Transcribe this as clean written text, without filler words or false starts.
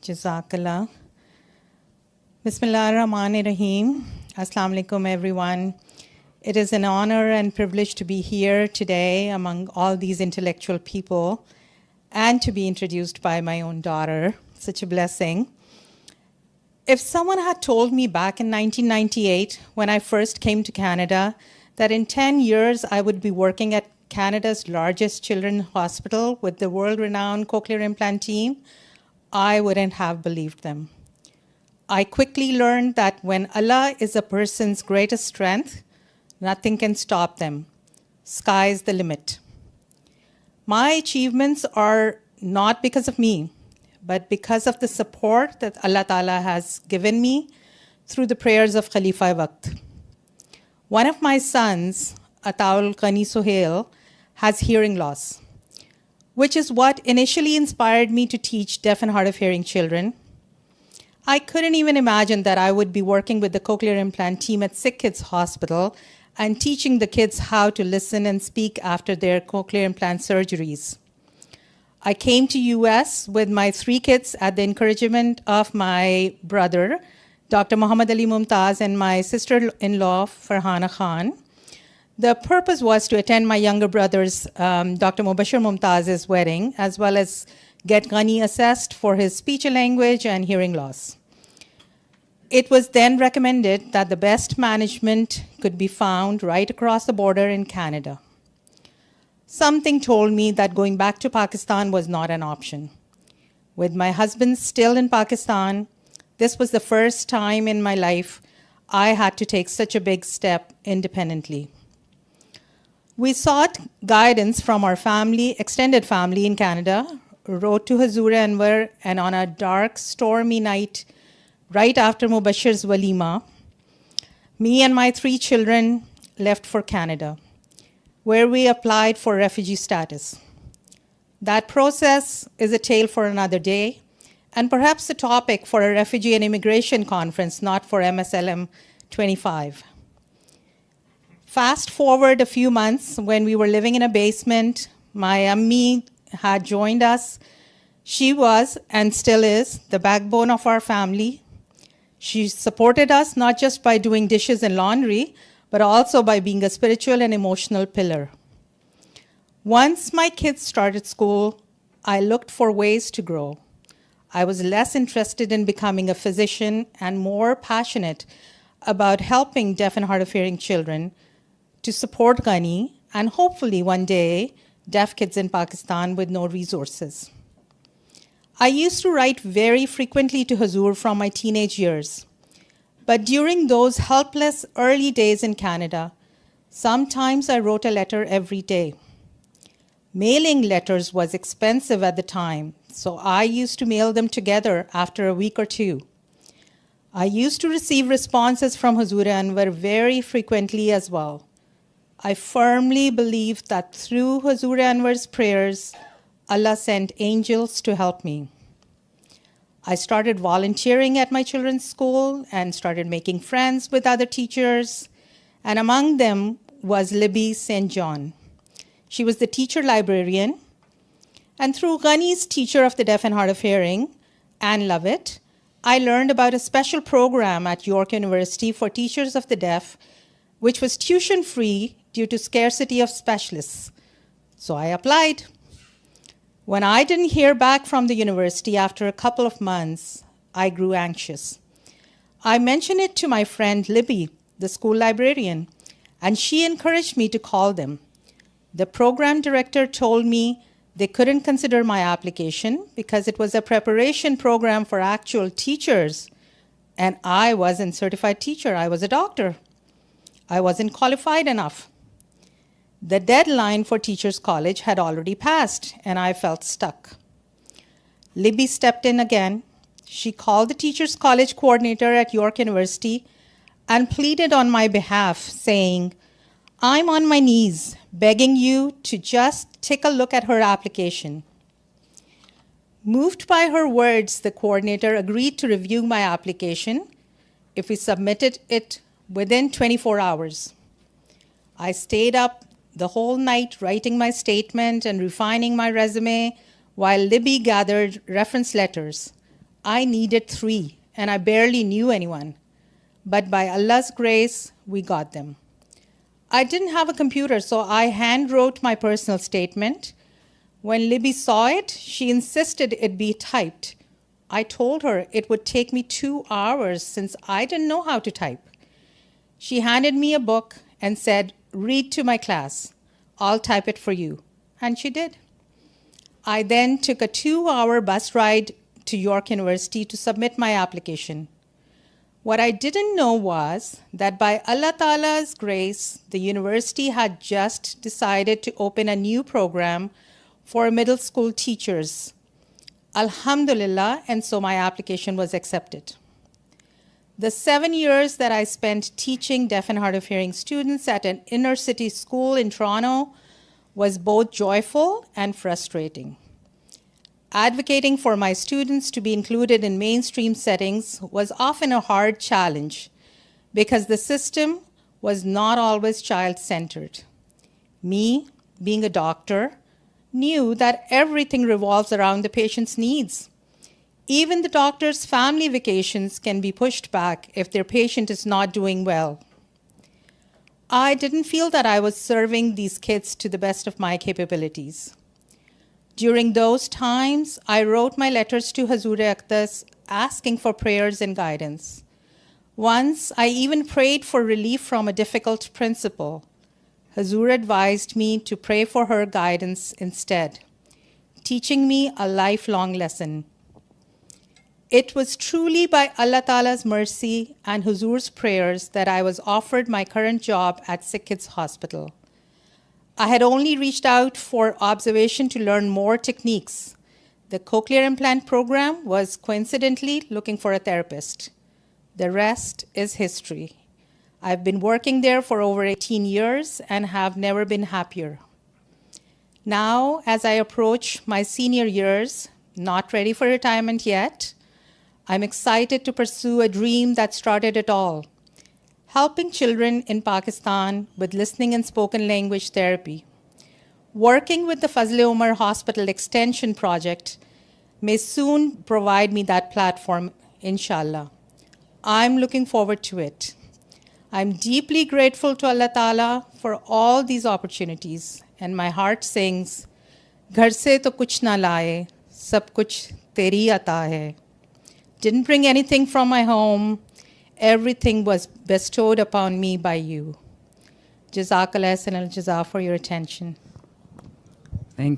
Jazakallah. Bismillah ar-Rahman ar-Rahim. Assalamu alaikum, everyone. It is an honor and privilege to be here today among all these intellectual people and to be introduced by my own daughter. Such a blessing. If someone had told me back in 1998, when I first came to Canada, that in 10 years I would be working at Canada's largest children's hospital with the world-renowned cochlear implant team, I wouldn't have believed them. I quickly learned that when Allah is a person's greatest strength, nothing can stop them. Sky's the limit. My achievements are not because of me, but because of the support that Allah Ta'ala has given me through the prayers of Khalifa Waqt. One of my sons, Ataul Qani Sohail, has hearing loss, which is what initially inspired me to teach deaf and hard of hearing children. I couldn't even imagine that I would be working with the cochlear implant team at Sick Kids Hospital and teaching the kids how to listen and speak after their cochlear implant surgeries. I came to US with my 3 kids at the encouragement of my brother, Dr. Muhammad Ali Mumtaz, and my sister-in-law, Farhana Khan. The purpose was to attend my younger brother's, Dr. Mubashir Mumtaz's wedding, as well as get Ghani assessed for his speech and language and hearing loss. It was then recommended that the best management could be found right across the border in Canada. Something told me that going back to Pakistan was not an option. With my husband still in Pakistan, this was the first time in my life I had to take such a big step independently. We sought guidance from our family, extended family in Canada, wrote to Hazur Anwar, and on a dark, stormy night, right after Mubashir's walima, me and my 3 children left for Canada, where we applied for refugee status. That process is a tale for another day, and perhaps a topic for a refugee and immigration conference, not for MSLM 25. Fast forward a few months when we were living in a basement, my Ammi had joined us. She was, and still is, the backbone of our family. She supported us not just by doing dishes and laundry, but also by being a spiritual and emotional pillar. Once my kids started school, I looked for ways to grow. I was less interested in becoming a physician and more passionate about helping deaf and hard of hearing children to support Ghani and hopefully one day deaf kids in Pakistan with no resources. I used to write very frequently to Hazur from my teenage years. But during those helpless early days in Canada, sometimes I wrote a letter every day. Mailing letters was expensive at the time, so I used to mail them together after a week or 2. I used to receive responses from Hazur Anwar very frequently as well. I firmly believe that through Hazur Anwar's prayers, Allah sent angels to help me. I started volunteering at my children's school and started making friends with other teachers, and among them was Libby St. John. She was the teacher librarian, and through Ghani's teacher of the deaf and hard of hearing, Anne Lovett, I learned about a special program at York University for teachers of the deaf, which was tuition-free due to scarcity of specialists. So I applied. When I didn't hear back from the university after a couple of months, I grew anxious. I mentioned it to my friend Libby, the school librarian, and she encouraged me to call them. The program director told me they couldn't consider my application because it was a preparation program for actual teachers, and I wasn't a certified teacher, I was a doctor. I wasn't qualified enough. The deadline for Teachers College had already passed, and I felt stuck. Libby stepped in again. She called the Teachers College coordinator at York University and pleaded on my behalf, saying, "I'm on my knees, begging you to just take a look at her application." Moved by her words, the coordinator agreed to review my application if we submitted it within 24 hours. I stayed up the whole night writing my statement and refining my resume while Libby gathered reference letters. I needed 3, and I barely knew anyone. But by Allah's grace, we got them. I didn't have a computer, so I hand wrote my personal statement. When Libby saw it, she insisted it be typed. I told her it would take me 2 hours since I didn't know how to type. She handed me a book and said, "Read to my class. I'll type it for you." And she did. I then took a 2-hour bus ride to York University to submit my application. What I didn't know was that by Allah Ta'ala's grace, the university had just decided to open a new program for middle school teachers. Alhamdulillah, and so my application was accepted. The 7 years that I spent teaching deaf and hard of hearing students at an inner city school in Toronto was both joyful and frustrating. Advocating for my students to be included in mainstream settings was often a hard challenge because the system was not always child-centered. Me, being a doctor, knew that everything revolves around the patient's needs. Even the doctor's family vacations can be pushed back if their patient is not doing well. I didn't feel that I was serving these kids to the best of my capabilities. During those times, I wrote my letters to Hazur Aqdas asking for prayers and guidance. Once, I even prayed for relief from a difficult principal. Hazur advised me to pray for her guidance instead, teaching me a lifelong lesson. It was truly by Allah Ta'ala's mercy and Huzur's prayers that I was offered my current job at Sick Kids Hospital. I had only reached out for observation to learn more techniques. The cochlear implant program was coincidentally looking for a therapist. The rest is history. I've been working there for over 18 years and have never been happier. Now, as I approach my senior years, not ready for retirement yet, I'm excited to pursue a dream that started it all, helping children in Pakistan with listening and spoken language therapy. Working with the Fazle Umar Hospital Extension Project may soon provide me that platform, inshallah. I'm looking forward to it. I'm deeply grateful to Allah Ta'ala for all these opportunities, and my heart sings, "Ghar se to kuch na laaye, sab kuch teri ata hai." Didn't bring anything from my home. Everything was bestowed upon me by you. Jazakallah and al-jaza for your attention.